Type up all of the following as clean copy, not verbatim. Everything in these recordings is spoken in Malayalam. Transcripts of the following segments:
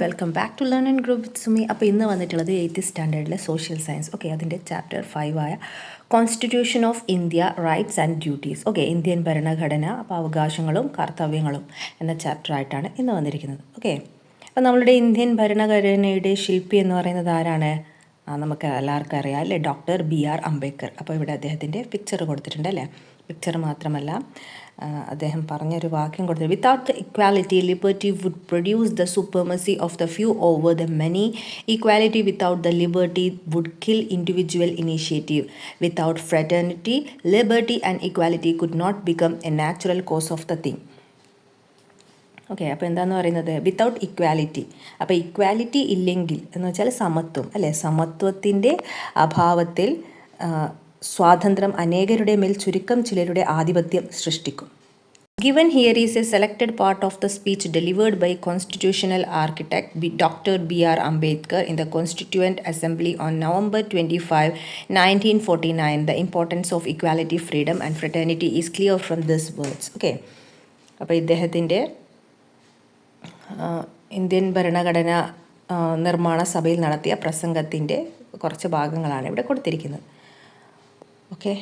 Welcome back to learn and grow with Sumi. അപ്പോൾ ഇന്ന് വന്നിട്ടുള്ളത് 8th സ്റ്റാൻഡേർഡിലെ സോഷ്യൽ സയൻസ്. ഓക്കെ, അതിൻ്റെ ചാപ്റ്റർ 5 ആയ constitution of India rights and duties. Okay, Indian ഭരണഘടന, അപ്പോൾ അവകാശങ്ങളും കർത്തവ്യങ്ങളും എന്ന ചാപ്റ്ററായിട്ടാണ് ഇന്ന് വന്നിരിക്കുന്നത്. ഓക്കെ, അപ്പോൾ നമ്മളുടെ ഇന്ത്യൻ ഭരണഘടനയുടെ ശില്പി എന്ന് പറയുന്നത് ആരാണ്? നമുക്ക് എല്ലാവർക്കും അറിയാം അല്ലേ, ഡോക്ടർ BR അംബേദ്കർ. അപ്പോൾ ഇവിടെ അദ്ദേഹത്തിൻ്റെ പിക്ചർ കൊടുത്തിട്ടുണ്ട് അല്ലേ. പിക്ചർ മാത്രമല്ല, അദ്ദേഹം പറഞ്ഞൊരു വാക്യം കൊടുത്തത്, without the equality liberty would produce the supremacy of the few over the many. Equality without the liberty would kill individual initiative. Without fraternity liberty and equality could not become a natural course of the thing. Okay, അപ്പോൾ എന്താണെന്ന് പറയുന്നത്, വിത്തൗട്ട് ഇക്വാലിറ്റി. അപ്പോൾ ഇക്വാലിറ്റി ഇല്ലെങ്കിൽ എന്ന് വെച്ചാൽ സമത്വം അല്ലേ, സമത്വത്തിൻ്റെ അഭാവത്തിൽ സ്വാതന്ത്ര്യം അനേകരുടെ മേൽ ചുരുക്കം ചിലരുടെ ആധിപത്യം സൃഷ്ടിക്കും. Given here is a selected part of the speech delivered by constitutional architect Dr. B.R. Ambedkar in the Constituent Assembly on November 25, 1949. The importance of equality, freedom and fraternity is clear from these words. Okay, അപ്പോൾ ഇദ്ദേഹത്തിൻ്റെ ഇന്ത്യൻ ഭരണഘടന നിർമ്മാണ സഭയിൽ നടത്തിയ പ്രസംഗത്തിൻ്റെ കുറച്ച് ഭാഗങ്ങളാണ് ഇവിടെ കൊടുത്തിരിക്കുന്നത്. ഓക്കെ,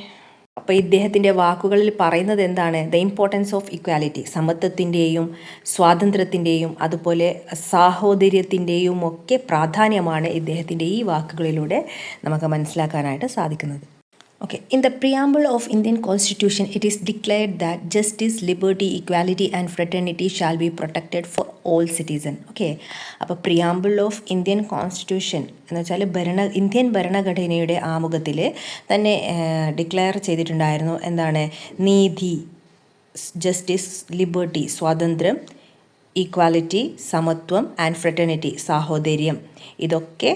അപ്പോൾ ഇദ്ദേഹത്തിൻ്റെ വാക്കുകളിൽ പറയുന്നത് എന്താണ്? ദ ഇമ്പോർട്ടൻസ് ഓഫ് ഇക്വാലിറ്റി, സമത്വത്തിൻ്റെയും സ്വാതന്ത്ര്യത്തിൻ്റെയും അതുപോലെ സാഹോദര്യത്തിൻ്റെയും ഒക്കെ പ്രാധാന്യമാണ് ഇദ്ദേഹത്തിൻ്റെ ഈ വാക്കുകളിലൂടെ നമുക്ക് മനസ്സിലാക്കാനായിട്ട് സാധിക്കുന്നത്. Okay, in the preamble of Indian Constitution, it is declared that justice, liberty, equality and fraternity shall be protected for all citizens. Okay, അപ്പോൾ പ്രിയാമ്പിൾ ഓഫ് ഇന്ത്യൻ കോൺസ്റ്റിറ്റ്യൂഷൻ എന്ന് വെച്ചാൽ ഇന്ത്യൻ ഭരണഘടനയുടെ ആമുഖത്തിൽ തന്നെ ഡിക്ലെയർ ചെയ്തിട്ടുണ്ടായിരുന്നു എന്താണ്? നീതി, ജസ്റ്റിസ്, ലിബർട്ടി സ്വാതന്ത്ര്യം, ഈക്വാലിറ്റി സമത്വം ആൻഡ് ഫ്രറ്റേണിറ്റി സാഹോദര്യം, ഇതൊക്കെ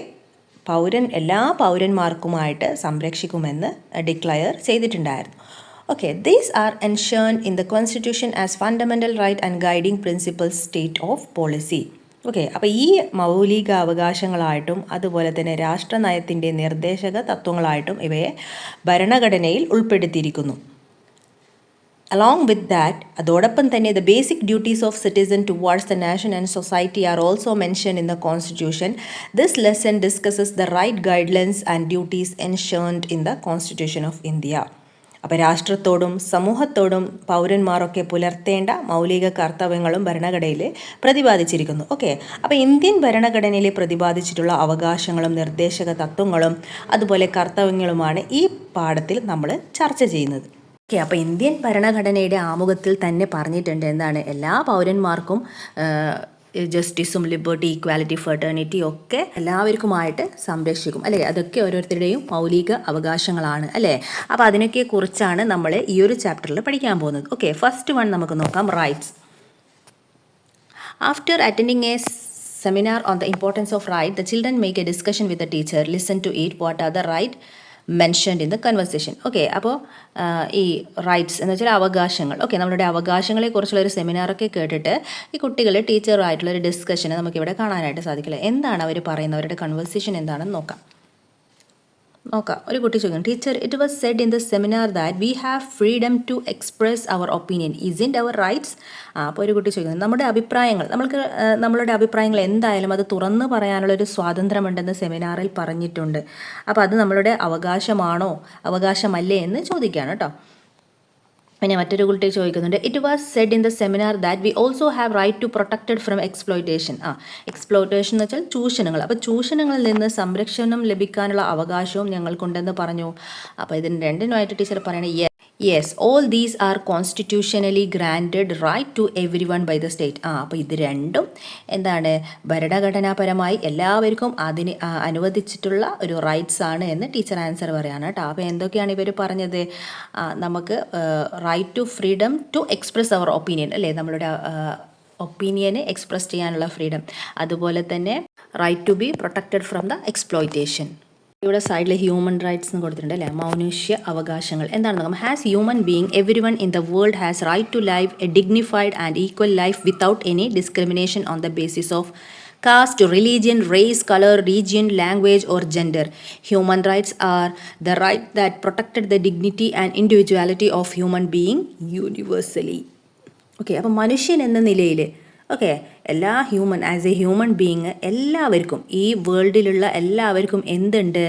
എല്ലാ പൗരന്മാർക്കുമായിട്ട് സംരക്ഷിക്കുമെന്ന് ഡിക്ലെയർ ചെയ്തിട്ടുണ്ടായിരുന്നു. Okay, these are enshrined in the constitution as fundamental right and guiding principles state of policy. ഓക്കെ, അപ്പോൾ ഈ മൗലിക അവകാശങ്ങളായിട്ടും അതുപോലെ തന്നെ രാഷ്ട്രനയത്തിൻ്റെ നിർദ്ദേശക തത്വങ്ങളായിട്ടും ഇവയെ ഭരണഘടനയിൽ ഉൾപ്പെടുത്തിയിരിക്കുന്നു. Along with that, അതോടൊപ്പം തന്നെ the basic duties of citizen towards the nation and society are also mentioned in the constitution. This lesson discusses the right guidelines and duties enshrined in the Constitution of India. അപ്പോൾ രാഷ്ട്രത്തോടും സമൂഹത്തോടും പൗരന്മാരൊക്കെ പുലർത്തേണ്ട മൗലിക കർത്തവ്യങ്ങളും ഭരണഘടനയിൽ പ്രതിപാദിച്ചിരിക്കുന്നു. ഓക്കെ, അപ്പോൾ ഇന്ത്യൻ ഭരണഘടനയിൽ പ്രതിപാദിച്ചിട്ടുള്ള അവകാശങ്ങളും നിർദ്ദേശക തത്വങ്ങളും അതുപോലെ കർത്തവ്യങ്ങളുമാണ് ഈ പാഠത്തിൽ നമ്മൾ ചർച്ച ചെയ്യുന്നത്. ഓക്കെ, അപ്പോൾ ഇന്ത്യൻ ഭരണഘടനയുടെ ആമുഖത്തിൽ തന്നെ പറഞ്ഞിട്ടുണ്ട് എന്താണ്? എല്ലാ പൗരന്മാർക്കും ജസ്റ്റിസും ലിബർട്ടി, ഈക്വാലിറ്റി, ഫ്രറ്റേണിറ്റി ഒക്കെ എല്ലാവർക്കുമായിട്ട് സംരക്ഷിക്കും അല്ലേ. അതൊക്കെ ഓരോരുത്തരുടെയും മൗലിക അവകാശങ്ങളാണ് അല്ലേ. അപ്പോൾ അതിനൊക്കെ കുറിച്ചാണ് നമ്മൾ ഈ ഒരു ചാപ്റ്ററിൽ പഠിക്കാൻ പോകുന്നത്. ഓക്കെ, ഫസ്റ്റ് വൺ നമുക്ക് നോക്കാം, rights. After attending A seminar on the importance of right, the children make a discussion with the teacher, listen to it, what are the right mentioned in the conversation. Okay, അപ്പോൾ ഈ റൈറ്റ്സ് എന്ന് വെച്ചാൽ അവകാശങ്ങൾ. ഓക്കെ, നമ്മളുടെ അവകാശങ്ങളെക്കുറിച്ചുള്ള ഒരു സെമിനാറൊക്കെ കേട്ടിട്ട് ഈ കുട്ടികൾ ടീച്ചറുമായിട്ടുള്ളൊരു ഡിസ്കഷന് നമുക്കിവിടെ കാണാനായിട്ട് സാധിക്കില്ല. എന്താണ് അവർ പറയുന്നത്, അവരുടെ കൺവെർസേഷൻ എന്താണെന്ന് നോക്കാം. ഒരു കുട്ടി ചോദിക്കും, teacher, it was said in the seminar that we have freedom to express our opinion, isn't our rights. അപ്പോൾ ഒരു കുട്ടി ചോദിക്കുന്നത്, നമ്മളുടെ അഭിപ്രായങ്ങൾ എന്തായാലും അത് തുറന്ന് പറയാനുള്ളൊരു സ്വാതന്ത്ര്യമുണ്ടെന്ന് സെമിനാറിൽ പറഞ്ഞിട്ടുണ്ട്. അപ്പോൾ അത് നമ്മളുടെ അവകാശമാണോ അവകാശമല്ലേ എന്ന് ചോദിക്കുകയാണ് കേട്ടോ. പിന്നെ മറ്റൊരു കുട്ടി ചോദിക്കുന്നുണ്ട്, it was said in the seminar that we also have right to protected from exploitation. Exploitation എന്ന് വെച്ചാൽ ചൂഷണങ്ങൾ. അപ്പോൾ ചൂഷണങ്ങളിൽ നിന്ന് സംരക്ഷണം ലഭിക്കാനുള്ള അവകാശവും ഞങ്ങൾക്കുണ്ടെന്ന് പറഞ്ഞു. അപ്പോൾ ഇതിന് രണ്ടിനുമായിട്ട് ടീച്ചർ പറയണേ, yes, all these are constitutionally granted right to everyone by the state. അപ്പോൾ ഇത് രണ്ടും എന്താണ്? ഭരണഘടനാപരമായി എല്ലാവർക്കും അതിന് അനുവദിച്ചിട്ടുള്ള ഒരു റൈറ്റ്സ് ആണ് എന്ന് ടീച്ചർ ആൻസർ പറയാണ് കേട്ടോ. അപ്പോൾ എന്തൊക്കെയാണ് ഇവർ പറഞ്ഞത്? നമുക്ക് right to freedom to express our opinion അല്ലേ, നമ്മളുടെ ഒപ്പീനിയനെ എക്സ്പ്രസ് ചെയ്യാനുള്ള ഫ്രീഡം, അതുപോലെ തന്നെ right to be protected from the exploitation. ഇവിടെ സൈഡിൽ ഹ്യൂമൻ റൈറ്റ്സ് എന്ന് കൊടുത്തിട്ടുണ്ട് അല്ലേ, മനുഷ്യ അവകാശങ്ങൾ എന്താണെന്ന് നോക്കാം. Has human being every one in the world has right to life a dignified and equal life without any discrimination on the basis of caste, religion, race, color, region, language or gender. Human rights are the right that protected the dignity and individuality of human being universally. Okay, അപ്പോൾ മനുഷ്യൻ എന്ന നിലയിൽ ഓക്കെ, എല്ലാ human as a human being എല്ലാവർക്കും, ഈ വേൾഡിലുള്ള എല്ലാവർക്കും എന്തുണ്ട്?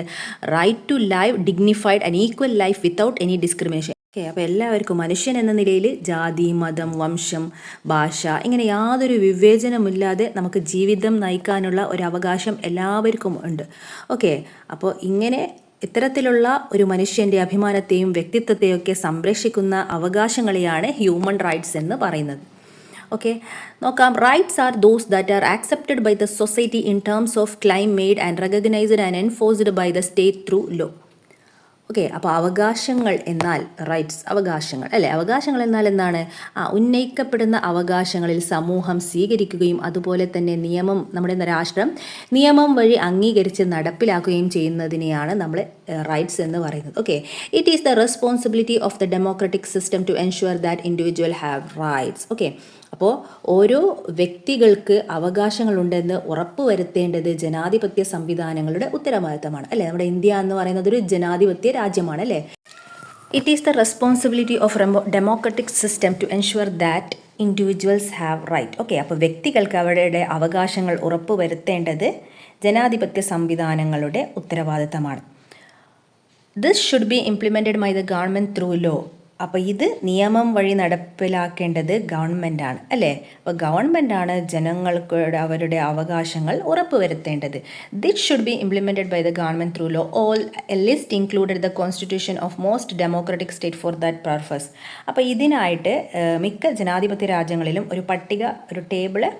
Right to live dignified and equal life without any discrimination. Okay, അപ്പോൾ എല്ലാവർക്കും മനുഷ്യൻ എന്ന നിലയിൽ ജാതി, മതം, വംശം, ഭാഷ ഇങ്ങനെ യാതൊരു വിവേചനമില്ലാതെ നമുക്ക് ജീവിതം നയിക്കാനുള്ള ഒരു അവകാശം എല്ലാവർക്കും ഉണ്ട്. ഓക്കെ, അപ്പോൾ ഇത്തരത്തിലുള്ള ഒരു മനുഷ്യൻ്റെ അഭിമാനത്തെയും വ്യക്തിത്വത്തെയൊക്കെ സംരക്ഷിക്കുന്ന അവകാശങ്ങളെയാണ് ഹ്യൂമൻ റൈറ്റ്സ് എന്ന് പറയുന്നത്. ഓക്കെ, നോക്കാം. Rights are those that are accepted by the society in terms of claim made and recognised and enforced by the state through law. Okay, അപ്പോൾ അവകാശങ്ങൾ എന്നാൽ റൈറ്റ്സ്, അവകാശങ്ങൾ അല്ലേ? അവകാശങ്ങൾ എന്നാൽ എന്താണ്? ഉന്നയിക്കപ്പെടുന്ന അവകാശങ്ങളിൽ സമൂഹം സ്വീകരിക്കുകയും അതുപോലെ തന്നെ നമ്മുടെ രാഷ്ട്രം നിയമം വഴി അംഗീകരിച്ച് നടപ്പിലാക്കുകയും ചെയ്യുന്നതിനെയാണ് നമ്മൾ റൈറ്റ്സ് എന്ന് പറയുന്നത്. Okay, it is the responsibility of the democratic system to ensure that individual have rights. Okay, അപ്പോൾ ഓരോ വ്യക്തികൾക്ക് അവകാശങ്ങളുണ്ടെന്ന് ഉറപ്പുവരുത്തേണ്ടത് ജനാധിപത്യ സംവിധാനങ്ങളുടെ ഉത്തരവാദിത്തമാണ് അല്ലേ? നമ്മുടെ ഇന്ത്യ എന്ന് പറയുന്നത് ഒരു ജനാധിപത്യ രാജ്യമാണ് അല്ലേ? It is the responsibility of democratic system to ensure that individuals have right. Okay, അപ്പോൾ വ്യക്തികൾക്ക് അവരുടെ അവകാശങ്ങൾ ഉറപ്പുവരുത്തേണ്ടത് ജനാധിപത്യ സംവിധാനങ്ങളുടെ ഉത്തരവാദിത്തമാണ്. This should be implemented by the government through law. അപ്പോൾ ഇത് നിയമം വഴി നടപ്പിലാക്കേണ്ടത് ഗവൺമെൻറ്റാണ് അല്ലേ? അപ്പോൾ ഗവൺമെൻറ്റാണ് ജനങ്ങൾക്ക് അവരുടെ അവകാശങ്ങൾ ഉറപ്പുവരുത്തേണ്ടത്. This should be implemented by the government through law. All a list included the constitution of most democratic state for that purpose. അപ്പോൾ ഇതിനായിട്ട് മിക്ക ജനാധിപത്യ രാജ്യങ്ങളിലും ഒരു പട്ടിക, ഒരു ടേബിള്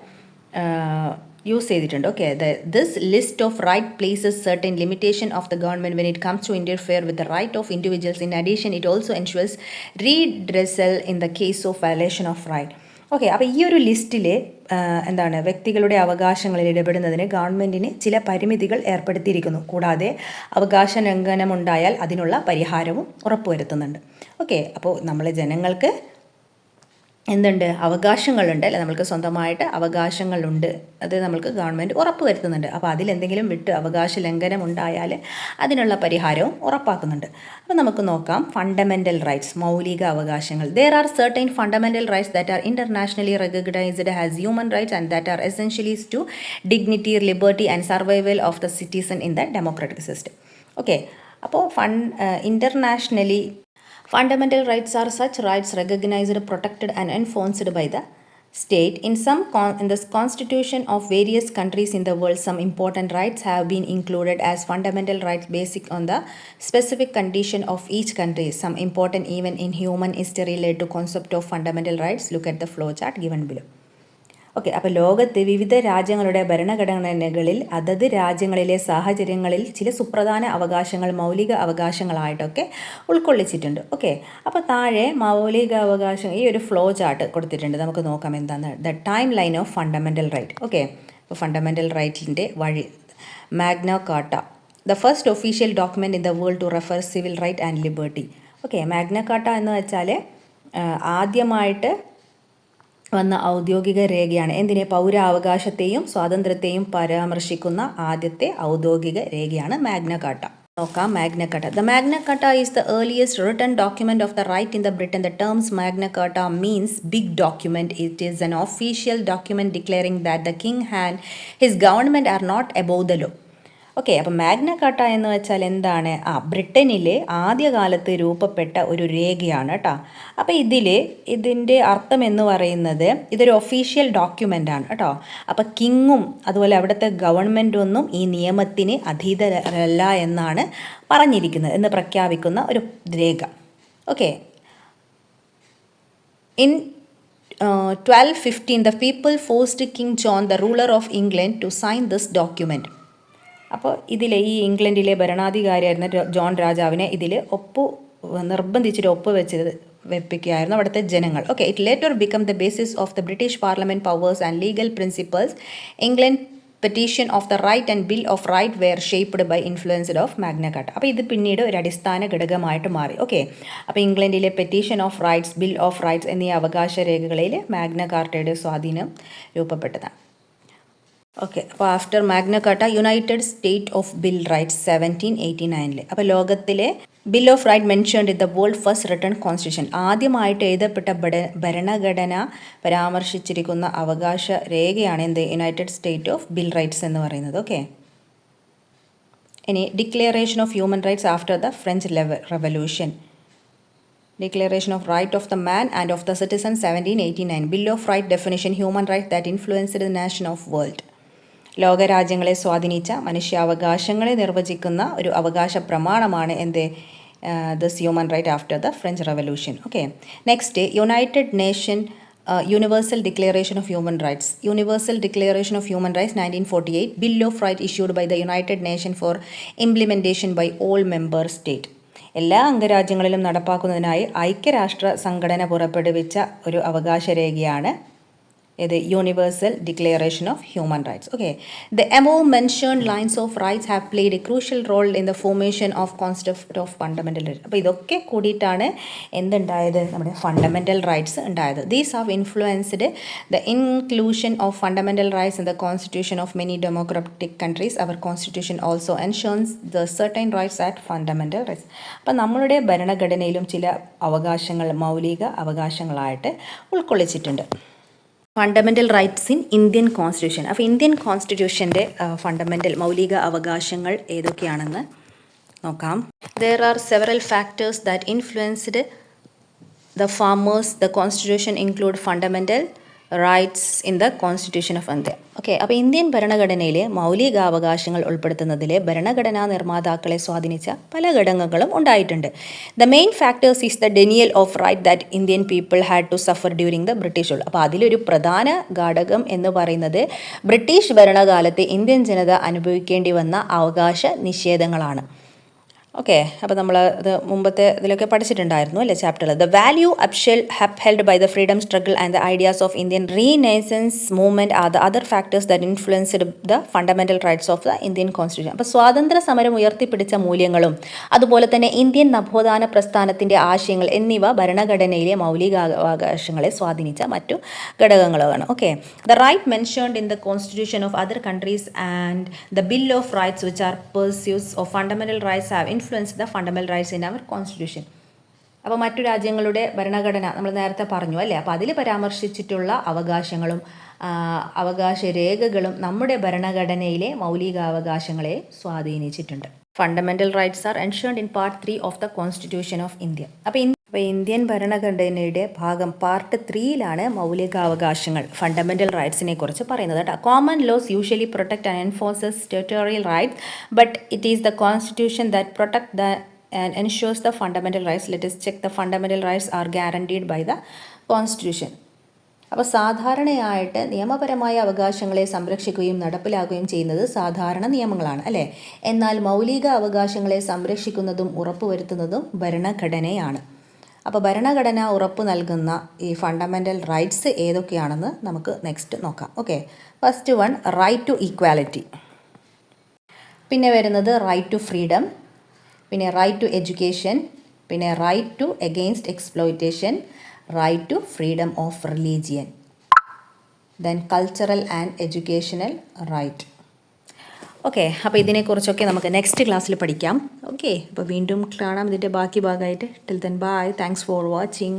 യൂസ് ചെയ്തിട്ടുണ്ട്. Okay, this list of right places certain limitation of the government when it comes to interfere with the right of individuals. In addition it also ensures redressal in the case of violation of right. Okay, അപ്പോൾ ഈ ഒരു ലിസ്റ്റിൽ വ്യക്തികളുടെ അവകാശങ്ങളിൽ ഇടപെടുന്നതിന് ഗവൺമെൻറ്റിന് ചില പരിമിതികൾ ഏർപ്പെടുത്തിയിരിക്കുന്നു. കൂടാതെ അവകാശ ലംഘനമുണ്ടായാൽ അതിനുള്ള പരിഹാരവും ഉറപ്പുവരുത്തുന്നുണ്ട്. ഓക്കെ, അപ്പോൾ നമ്മളെ ജനങ്ങൾക്ക് എന്തുണ്ട്? അവകാശങ്ങളുണ്ട് അല്ലെ? നമ്മൾക്ക് സ്വന്തമായിട്ട് അവകാശങ്ങളുണ്ട്, അത് നമ്മൾക്ക് ഗവൺമെൻറ് ഉറപ്പ് വരുത്തുന്നുണ്ട്. അപ്പോൾ അതിലെന്തെങ്കിലും വിട്ട് അവകാശ ലംഘനം ഉണ്ടായാൽ അതിനുള്ള പരിഹാരവും ഉറപ്പാക്കുന്നുണ്ട്. അപ്പോൾ നമുക്ക് നോക്കാം. ഫണ്ടമെൻ്റൽ റൈറ്റ്സ്, മൗലിക അവകാശങ്ങൾ. There are certain fundamental rights that are internationally recognised as human rights and that are essentially to dignity, liberty and survival of the citizen in the democratic system. Okay, അപ്പോൾ internationally fundamental rights are such rights recognized, protected and enforced by the state. In the constitution of various countries in the world, some important rights have been included as fundamental rights based on the specific condition of each country. Some important event in human history led to concept of fundamental rights. Look at the flow chart given below. Okay, അപ്പോൾ ലോകത്തെ വിവിധ രാജ്യങ്ങളുടെ ഭരണഘടനകളിൽ അതത് രാജ്യങ്ങളിലെ സാഹചര്യങ്ങളിൽ ചില സുപ്രധാന അവകാശങ്ങൾ മൗലിക അവകാശങ്ങളായിട്ടൊക്കെ ഉൾക്കൊള്ളിച്ചിട്ടുണ്ട്. ഓക്കെ, അപ്പോൾ താഴെ മൗലിക അവകാശം ഈ ഒരു ഫ്ലോ ചാർട്ട് കൊടുത്തിട്ടുണ്ട്. നമുക്ക് നോക്കാം എന്താണ് the timeline of fundamental right. Okay, അപ്പോൾ ഫണ്ടമെൻ്റൽ റൈറ്റിൻ്റെ വഴി. Magna Carta, the first official document in the world to refer civil right and liberty. Okay, Magna Carta എന്ന് വെച്ചാൽ ആദ്യമായിട്ട് വന്ന ഔദ്യോഗിക രേഖയാണ്. എന്തിനെ? പൗരാവകാശത്തെയും സ്വാതന്ത്ര്യത്തെയും പരാമർശിക്കുന്ന ആദ്യത്തെ ഔദ്യോഗിക രേഖയാണ് മാഗ്ന കാർട്ട. നോക്കാം Magna Carta. The Magna Carta is the earliest written document of the right in the Britain. The terms Magna Carta means big document. It is an official document declaring that the king and his government are not above the law. Okay, അപ്പം മാഗ്ന കാർട്ട എന്ന് വെച്ചാൽ എന്താണ്? ബ്രിട്ടനിലെ ആദ്യകാലത്ത് രൂപപ്പെട്ട ഒരു രേഖയാണ് കേട്ടോ. അപ്പോൾ ഇതിൻ്റെ അർത്ഥം എന്ന് പറയുന്നത് ഇതൊരു ഒഫീഷ്യൽ ഡോക്യുമെൻ്റ് ആണ് കേട്ടോ. അപ്പോൾ കിങ്ങും അതുപോലെ അവിടുത്തെ ഗവൺമെൻറ്റൊന്നും ഈ നിയമത്തിന് അധീതരല്ല എന്നാണ് പറഞ്ഞിരിക്കുന്നത് എന്ന് പ്രഖ്യാപിക്കുന്ന ഒരു രേഖ. Okay, in 1215 the people forced King John, the ruler of England, to sign this document. അപ്പോൾ ഈ ഇംഗ്ലണ്ടിലെ ഭരണാധികാരിയായിരുന്ന ജോൺ രാജാവിനെ ഇതിൽ നിർബന്ധിച്ചിട്ട് വെപ്പിക്കുകയായിരുന്നു അവിടുത്തെ ജനങ്ങൾ. Okay, it later become the basis of the British parliament powers and legal principles. England petition of the right and bill of right were shaped by influenced of Magna Carta. അപ്പോൾ ഇത് പിന്നീട് ഒരു അടിസ്ഥാന ഘടകമായിട്ട് മാറി. ഓക്കെ, അപ്പോൾ ഇംഗ്ലണ്ടിലെ petition of rights, bill of rights എന്നീ അവകാശ രേഖകളിൽ മാഗ്ന കാർട്ടയുടെ സ്വാധീനം രൂപപ്പെട്ടതാണ്. ഓക്കെ, അപ്പോൾ after Magna Carta United State of bill rights 1789. അപ്പോൾ ലോകത്തിലെ bill of right mentioned in the world first written constitution. ആദ്യമായിട്ട് എഴുതപ്പെട്ട ഭരണഘടന പരാമർശിച്ചിരിക്കുന്ന അവകാശ രേഖയാണ് എന്ത് United State of bill rights എന്ന് പറയുന്നത്. ഓക്കെ. ഇനി declaration of human rights after the French revolution. Declaration of Right of the Man and of the Citizen 1789. Bill of Right definition human right that influenced the nation of world. ലോകരാജ്യങ്ങളെ സ്വാധീനിച്ച മനുഷ്യാവകാശങ്ങളെ നിർവചിക്കുന്ന ഒരു അവകാശ പ്രമാണമാണ് എന്ത് this human right after the French revolution. Okay. Next United Nation Universal Declaration of human Rights. Universal Declaration of human Rights 1948. Bill of right issued by the United Nation for implementation by all member state. എല്ലാ അംഗരാജ്യങ്ങളിലും നടപ്പാക്കുന്നതിനായി ഐക്യരാഷ്ട്ര സംഘടന പുറപ്പെടുവിച്ച ഒരു അവകാശ രേഖയാണ് ഇത് Universal Declaration of human Rights. Okay. The above mentioned lines of rights have played a crucial role in the formation of concept of fundamental rights. അപ്പോൾ ഇതൊക്കെ കൂടിയിട്ടാണ് എന്തുണ്ടായത്, നമ്മുടെ ഫണ്ടമെൻ്റൽ റൈറ്റ്സ് ഉണ്ടായത്. These have influenced the inclusion of fundamental rights in the constitution of many democratic countries. Our constitution also ensures the certain rights at fundamental rights. അപ്പോൾ നമ്മളുടെ ഭരണഘടനയിലും ചില അവകാശങ്ങൾ മൗലിക അവകാശങ്ങളായിട്ട് ഉൾക്കൊള്ളിച്ചിട്ടുണ്ട്. Fundamental rights in Indian constitution. അപ്പോൾ ഇന്ത്യൻ കോൺസ്റ്റിറ്റ്യൂഷൻ്റെ ഫണ്ടമെൻ്റൽ മൗലിക അവകാശങ്ങൾ ഏതൊക്കെയാണെന്ന് നോക്കാം. There are several factors that influenced the framers. The constitution include fundamental rights in the constitution of India. Okay. അപ്പോൾ ഇന്ത്യൻ ഭരണഘടനയിലെ മൗലികാവകാശങ്ങൾ ഉൾപ്പെടുത്തുന്നതിൽ ഭരണഘടനാ നിർമ്മാതാക്കളെ സ്വാധീനിച്ച പല ഘടകങ്ങളും ഉണ്ടായിട്ടുണ്ട്. The main factors is the denial of right that Indian people had to suffer during the British rule. അപ്പോൾ അതിലൊരു പ്രധാന ഘടകം എന്ന് പറയുന്നത് ബ്രിട്ടീഷ് ഭരണകാലത്ത് ഇന്ത്യൻ ജനത അനുഭവിക്കേണ്ടി വന്ന അവകാശ നിഷേധങ്ങളാണ്. ഓക്കെ. അപ്പോൾ നമ്മൾ അത് മുമ്പത്തെ ഇതിലൊക്കെ പഠിച്ചിട്ടുണ്ടായിരുന്നു അല്ലേ ചാപ്റ്ററിൽ. The value upheld by the freedom struggle and the ideas of Indian Renaissance movement are the other factors that influenced the fundamental rights of the Indian Constitution. അപ്പോൾ സ്വാതന്ത്ര്യ സമരം ഉയർത്തിപ്പിടിച്ച മൂല്യങ്ങളും അതുപോലെ തന്നെ ഇന്ത്യൻ നവോത്ഥാന പ്രസ്ഥാനത്തിൻ്റെ ആശയങ്ങൾ എന്നിവ ഭരണഘടനയിലെ മൗലികാവകാശങ്ങളെ സ്വാധീനിച്ച മറ്റു ഘടകങ്ങളാണ്. Okay. The right mentioned in the constitution of other countries and the bill of rights which are pursues of fundamental rights have influence the fundamental rights in our constitution. അപ്പോൾ മറ്റു രാജ്യങ്ങളുടെ ഭരണഘടന നമ്മൾ നേരത്തെ പറഞ്ഞു അല്ലേ. അപ്പോൾ അതിൽ പരാമർശിച്ചിട്ടുള്ള അവകാശങ്ങളും അവകാശ രേഖകളും നമ്മുടെ ഭരണഘടനയിലെ മൗലികാവകാശങ്ങളെ സ്വാധീനിച്ചിട്ടുണ്ട്. Fundamental rights are enshrined in part 3 of the constitution of India. അപ്പോൾ ഇന്ത്യൻ ഭരണഘടനയുടെ ഭാഗം പാർട്ട് 3യിലാണ് മൗലികാവകാശങ്ങൾ ഫണ്ടമെൻ്റൽ റൈറ്റ്സിനെ കുറിച്ച് പറയുന്നത് കേട്ടോ. Common laws usually protect and enforces territorial rights but it is the constitution that protect the and ensures the fundamental rights. Let us check the fundamental rights are guaranteed by the constitution. അപ്പോൾ സാധാരണയായിട്ട് നിയമപരമായ അവകാശങ്ങളെ സംരക്ഷിക്കുകയും നടപ്പിലാക്കുകയും ചെയ്യുന്നത് സാധാരണ നിയമങ്ങളാണ് അല്ലേ. എന്നാൽ മൗലിക അവകാശങ്ങളെ സംരക്ഷിക്കുന്നതും ഉറപ്പുവരുത്തുന്നതും ഭരണഘടനയാണ്. അപ്പോൾ ഭരണഘടന ഉറപ്പു നൽകുന്ന ഈ ഫണ്ടമെൻ്റൽ റൈറ്റ്സ് ഏതൊക്കെയാണെന്ന് നമുക്ക് നെക്സ്റ്റ് നോക്കാം. ഓക്കെ. First one right to equality. പിന്നെ വരുന്നത് റൈറ്റ് ടു ഫ്രീഡം, പിന്നെ റൈറ്റ് ടു എഡ്യൂക്കേഷൻ, പിന്നെ right to against exploitation, right to freedom of religion, then cultural and educational right. Okay. അപ്പോൾ ഇതിനെക്കുറിച്ചൊക്കെ നമുക്ക് നെക്സ്റ്റ് ക്ലാസ്സിൽ പഠിക്കാം. ഓക്കെ. അപ്പോൾ വീണ്ടും കാണാം ഇതിൻ്റെ ബാക്കി ഭാഗമായിട്ട്. Till then bye. Thanks for watching.